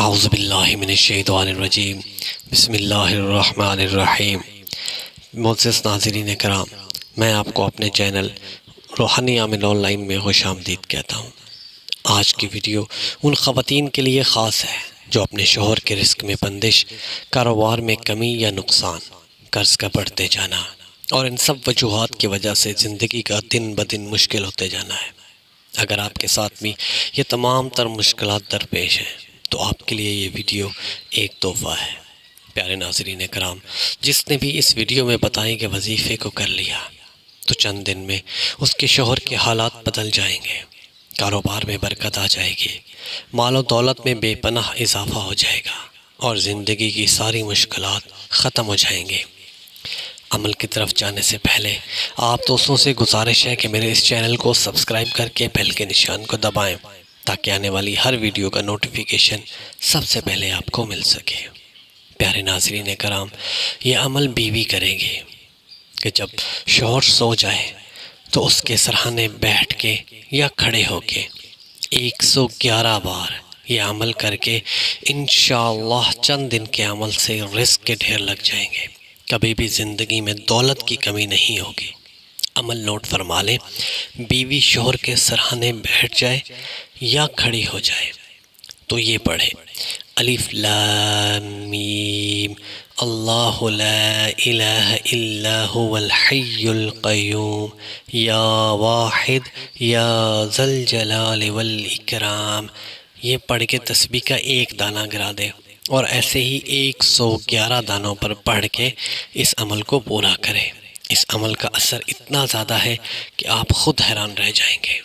اعوذ باللہ من الشیطان الرجیم بسم اللہ الرحمن الرحیم۔ معزز ناظرین کرام، میں آپ کو اپنے چینل روحانی عامل آن لائن میں خوش آمدید کہتا ہوں۔ آج کی ویڈیو ان خواتین کے لیے خاص ہے جو اپنے شوہر کے رزق میں بندش، کاروبار میں کمی یا نقصان، قرض کا بڑھتے جانا اور ان سب وجوہات کی وجہ سے زندگی کا دن بدن مشکل ہوتے جانا ہے۔ اگر آپ کے ساتھ بھی یہ تمام تر مشکلات درپیش ہیں تو آپ کے لیے یہ ویڈیو ایک تحفہ ہے۔ پیارے ناظرین کرام، جس نے بھی اس ویڈیو میں بتائیں کہ وظیفے کو کر لیا تو چند دن میں اس کے شوہر کے حالات بدل جائیں گے، کاروبار میں برکت آ جائے گی، مال و دولت میں بے پناہ اضافہ ہو جائے گا اور زندگی کی ساری مشکلات ختم ہو جائیں گے۔ عمل کی طرف جانے سے پہلے آپ دوستوں سے گزارش ہے کہ میرے اس چینل کو سبسکرائب کر کے بیل کے نشان کو دبائیں تاکہ آنے والی ہر ویڈیو کا نوٹیفیکیشن سب سے پہلے آپ کو مل سکے۔ پیارے ناظرین کرام، یہ عمل بیوی کرے گی کہ جب شوہر سو جائے تو اس کے سرہانے بیٹھ کے یا کھڑے ہو کے 111 بار یہ عمل کر کے انشاءاللہ چند دن کے عمل سے رزق کے ڈھیر لگ جائیں گے، کبھی بھی زندگی میں دولت کی کمی نہیں ہوگی۔ عمل نوٹ فرما لیں، بیوی شوہر کے سرہانے بیٹھ جائے یا کھڑی ہو جائے تو یہ پڑھے: الف لام میم اللہ لا الہ الا هو الحی القیوم یا واحد یا ذا الجلال والاکرام۔ یہ پڑھ کے تسبیح کا ایک دانہ گرا دے اور ایسے ہی 111 دانوں پر پڑھ کے اس عمل کو پورا کرے۔ اس عمل کا اثر اتنا زیادہ ہے کہ آپ خود حیران رہ جائیں گے۔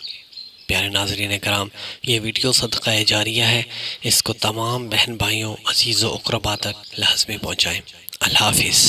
پیارے ناظرین کرام، یہ ویڈیو صدقہ جاریہ ہے، اس کو تمام بہن بھائیوں، عزیز و اقربا تک لازمی پہنچائیں۔ اللہ حافظ۔